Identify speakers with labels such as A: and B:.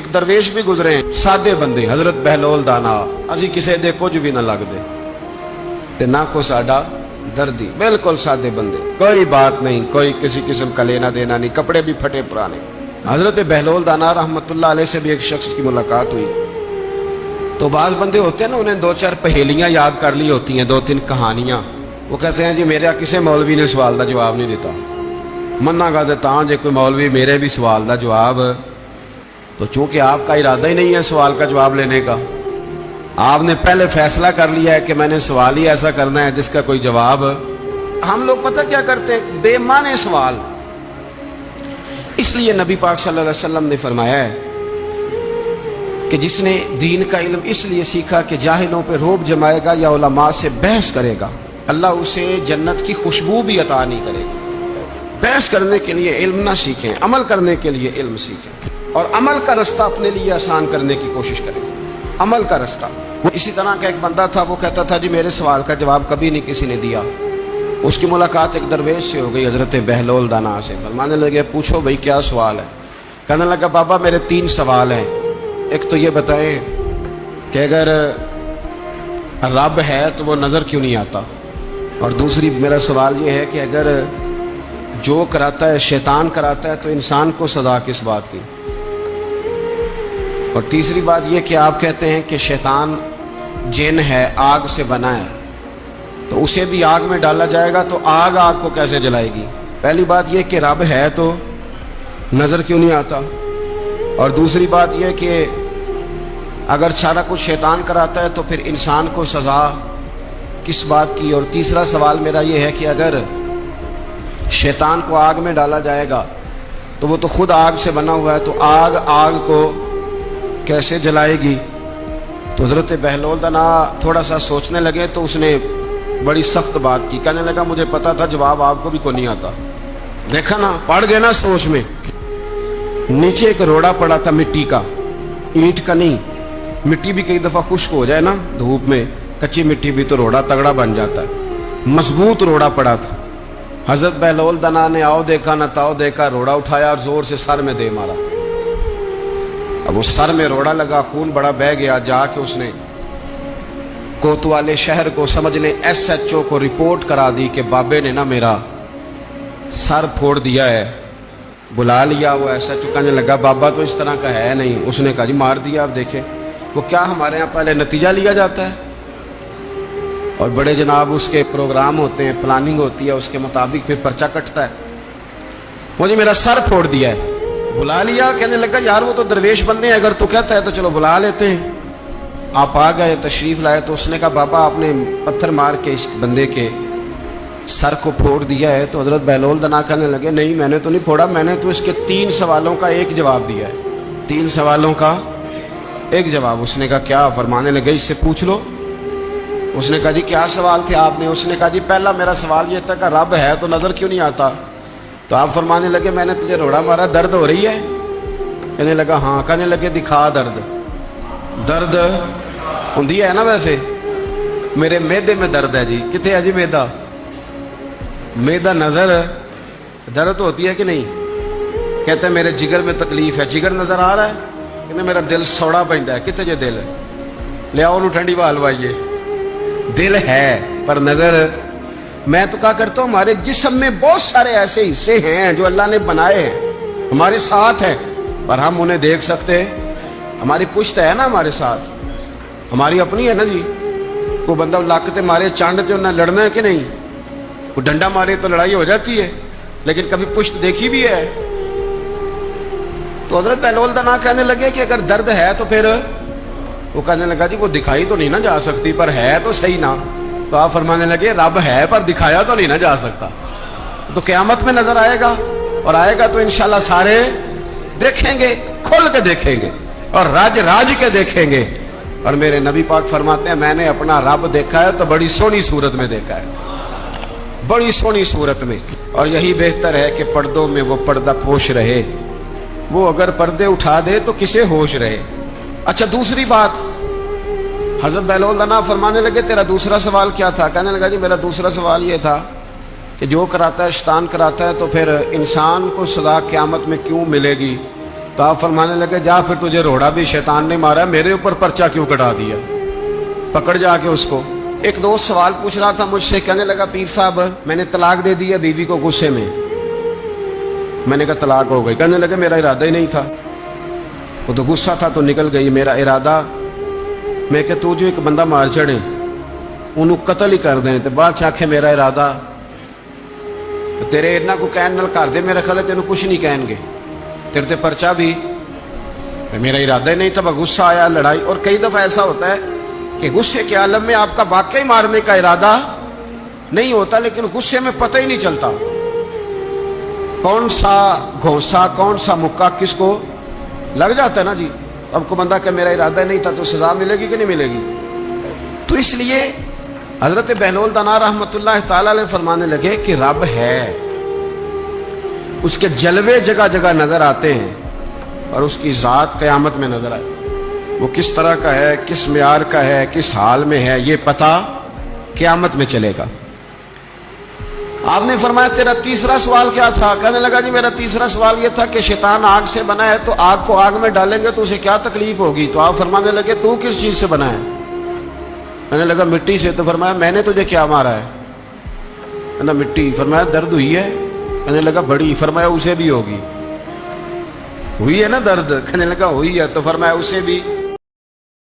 A: ایک درویش بھی گزرے ہیں, سادے بندے, حضرت بہلول دانا, اسی کسے دے کچھ بھی نہ لگ دے تے نہ کو ساڈا دردی, بالکل سادے بندے, کوئی بات نہیں, کوئی کسی قسم کا لینا دینا نہیں, کپڑے بھی پھٹے پرانے. حضرت بہلول دانا رحمت اللہ علیہ سے بھی ایک شخص کی ملاقات ہوئی. تو بعض بندے ہوتے ہیں نا, انہیں 2-4 پہیلیاں یاد کر لی ہوتی ہیں, 2-3 کہانیاں. وہ کہتے ہیں جی میرا کسی مولوی نے سوال دا جواب نہیں دیتا, منا گا دیتا ہوں جی کوئی مولوی میرے بھی سوال دا جواب. تو چونکہ آپ کا ارادہ ہی نہیں ہے سوال کا جواب لینے کا, آپ نے پہلے فیصلہ کر لیا ہے کہ میں نے سوال ہی ایسا کرنا ہے جس کا کوئی جواب. ہم لوگ پتہ کیا کرتے ہیں, بے معنی سوال. اس لیے نبی پاک صلی اللہ علیہ وسلم نے فرمایا ہے کہ جس نے دین کا علم اس لیے سیکھا کہ جاہلوں پہ رعب جمائے گا یا علماء سے بحث کرے گا, اللہ اسے جنت کی خوشبو بھی عطا نہیں کرے گا. بحث کرنے کے لیے علم نہ سیکھیں, عمل کرنے کے لیے علم سیکھیں, اور عمل کا رستہ اپنے لیے آسان کرنے کی کوشش کریں. عمل کا رستہ. وہ اسی طرح کا ایک بندہ تھا, وہ کہتا تھا جی میرے سوال کا جواب کبھی نہیں کسی نے دیا. اس کی ملاقات ایک درویش سے ہو گئی, حضرت بہلول دانا سے. فرمانے لگے پوچھو بھائی کیا سوال ہے. کہنے لگا بابا میرے 3 سوال ہیں. ایک تو یہ بتائیں کہ اگر رب ہے تو وہ نظر کیوں نہیں آتا, اور دوسری میرا سوال یہ ہے کہ اگر جو کراتا ہے شیطان کراتا ہے تو انسان کو سزا کس بات کی, اور تیسری بات یہ کہ آپ کہتے ہیں کہ شیطان جن ہے, آگ سے بنا ہے, تو اسے بھی آگ میں ڈالا جائے گا تو آگ کو کیسے جلائے گی. پہلی بات یہ کہ رب ہے تو نظر کیوں نہیں آتا, اور دوسری بات یہ کہ اگر سارا کچھ شیطان کراتا ہے تو پھر انسان کو سزا کس بات کی. اور تیسرا سوال میرا یہ ہے کہ اگر شیطان کو آگ میں ڈالا جائے گا تو وہ تو خود آگ سے بنا ہوا ہے, تو آگ کو کیسے جلائے گی. تو حضرت بہلول دانا تھوڑا سا سوچنے لگے تو اس نے بڑی سخت بات کی. کہنے لگا مجھے پتا تھا جواب آپ کو بھی کوئی نہیں آتا. دیکھا نا, پڑ گئے نا سوچ میں. نیچے ایک روڑا پڑا تھا مٹی کا, اینٹ کا نہیں. مٹی بھی کئی دفعہ خشک ہو جائے نا دھوپ میں, کچی مٹی بھی تو روڑا تگڑا بن جاتا ہے. مضبوط روڑا پڑا تھا. حضرت بہلول دانا نے آؤ دیکھا نہ تاؤ دیکھا, روڑا اٹھایا اور زور سے سر میں دے مارا. اب اس سر میں روڑا لگا, خون بڑا بہہ گیا. جا کے اس نے کوتوالے شہر کو سمجھنے SHO کو رپورٹ کرا دی کہ بابے نے نا میرا سر پھوڑ دیا ہے. بلا لیا. وہ SHO کہنے لگا بابا تو اس طرح کا ہے نہیں. اس نے کہا جی مار دیا. اب دیکھیں وہ کیا ہمارے ہاں پہلے نتیجہ لیا جاتا ہے, اور بڑے جناب اس کے پروگرام ہوتے ہیں, پلاننگ ہوتی ہے, اس کے مطابق پھر پرچہ کٹتا ہے. مجھے میرا سر پھوڑ دیا ہے. بلا لیا. کہنے لگا یار وہ تو درویش بندے ہیں, اگر تو کہتا ہے تو چلو بلا لیتے ہیں. آپ آ گئے, تشریف لائے. تو اس نے کہا بابا آپ نے پتھر مار کے اس بندے کے سر کو پھوڑ دیا ہے. تو حضرت بہلول دانا کہنے لگے نہیں میں نے تو نہیں پھوڑا, میں نے تو اس کے 3 سوالوں کا ایک جواب دیا ہے. 3 سوالوں کا ایک جواب. اس نے کہا کیا؟ فرمانے لگے اس سے پوچھ لو. اس نے کہا جی کیا سوال تھے آپ نے؟ اس نے کہا جی پہلا میرا سوال یہ تھا کہ رب ہے تو نظر کیوں نہیں آتا. تو آپ فرمانے لگے میں نے تجھے روڑا مارا, درد ہو رہی ہے؟ کہنے لگا ہاں. کہنے لگے دکھا درد. درد ہوندی ہے نا ویسے, میرے میدے میں درد ہے. جی کتنے ہے جی میدا؟ میدا نظر درد ہوتی ہے کہ نہیں؟ کہتے ہیں میرے جگر میں تکلیف ہے. جگر نظر آ رہا ہے؟ کہتے میرا دل سوڑا پہنتا ہے. کتنے جے دل لے آؤ ٹھنڈی بال لوائیے. دل ہے پر نظر. میں تو کہا کرتا ہوں ہمارے جسم میں بہت سارے ایسے حصے ہیں جو اللہ نے بنائے ہیں, ہمارے ساتھ ہیں, پر ہم انہیں دیکھ سکتے. ہماری پشت ہے نا ہمارے ساتھ, ہماری اپنی ہے نا جی. کوئی بندہ لاکتے مارے چانڈتے انہیں لڑنا ہے کہ نہیں؟ کوئی ڈنڈا مارے تو لڑائی ہو جاتی ہے, لیکن کبھی پشت دیکھی بھی ہے. تو حضرت بہلول دانا کہنے لگے کہ اگر درد ہے تو پھر, وہ کہنے لگا جی وہ دکھائی تو نہیں نہ جا سکتی پر ہے تو صحیح نا. تو آپ فرمانے لگے رب ہے پر دکھایا تو نہیں نہ جا سکتا. تو قیامت میں نظر آئے گا, اور آئے گا تو انشاءاللہ سارے دیکھیں گے, کھل کے دیکھیں گے اور راج کے دیکھیں گے. اور میرے نبی پاک فرماتے ہیں میں نے اپنا رب دیکھا ہے تو بڑی سونی صورت میں دیکھا ہے, بڑی سونی صورت میں. اور یہی بہتر ہے کہ پردوں میں وہ پردہ پوش رہے, وہ اگر پردے اٹھا دے تو کسے ہوش رہے. اچھا دوسری بات, حضرت بہلول دانا فرمانے لگے تیرا دوسرا سوال کیا تھا؟ کہنے لگا جی میرا دوسرا سوال یہ تھا کہ جو کراتا ہے شیطان کراتا ہے تو پھر انسان کو سزا قیامت میں کیوں ملے گی. تو تو آپ فرمانے لگے جا پھر تجھے روڑا بھی شیطان نے مارا، میرے اوپر پرچہ کیوں کٹا دیا، پکڑ جا کے اس کو۔ ایک دوست سوال پوچھ رہا تھا مجھ سے، کہنے لگا پیر صاحب میں نے طلاق دے دی ہے بیوی کو غصے میں۔ میں نے کہا طلاق ہو گئی؟ کہنے لگے میرا ارادہ ہی نہیں تھا، وہ تو غصہ تھا تو نکل گئی، میرا ارادہ۔ میں کہ تو جو ایک بندہ مار چڑھے انہوں قتل ہی کر دیں تو بعد چاکھے میرا ارادہ، تو تیرے اتنا کو کہن نال کر دے، میرا خیال ہے تینوں کچھ نہیں کہیں گے، تیرے تے پرچہ بھی، میرا ارادہ ہی نہیں تھا، غصہ آیا، لڑائی۔ اور کئی دفعہ ایسا ہوتا ہے کہ غصے کے عالم میں آپ کا واقعی مارنے کا ارادہ نہیں ہوتا، لیکن غصے میں پتہ ہی نہیں چلتا کون سا گھونسا کون سا مکہ کس کو لگ جاتا ہے نا جی۔ اب کو بندہ کہ میرا ارادہ نہیں تھا تو سزا ملے گی کہ نہیں ملے گی؟ تو اس لیے حضرت بہلول دانا رحمت اللہ تعالی علیہ فرمانے لگے کہ رب ہے، اس کے جلوے جگہ جگہ نظر آتے ہیں اور اس کی ذات قیامت میں نظر آئے، وہ کس طرح کا ہے، کس معیار کا ہے، کس حال میں ہے، یہ پتہ قیامت میں چلے گا۔ آپ نے فرمایا تیرا تیسرا سوال کیا تھا؟ کہنے لگا جی میرا تیسرا سوال یہ تھا کہ شیطان آگ سے بنا ہے تو آگ کو آگ میں ڈالیں گے تو اسے کیا تکلیف ہوگی؟ تو آپ فرمانے لگے تو کس چیز سے بنا ہے؟ کہنے لگا مٹی سے۔ تو فرمایا میں نے تجھے کیا مارا ہے؟ کہنا مٹی۔ فرمایا درد ہوئی ہے؟ کہنے لگا بڑی۔ فرمایا اسے بھی ہوگی؟ ہوئی ہے نا درد؟ کہنے لگا ہوئی ہے۔ تو فرمایا اسے بھی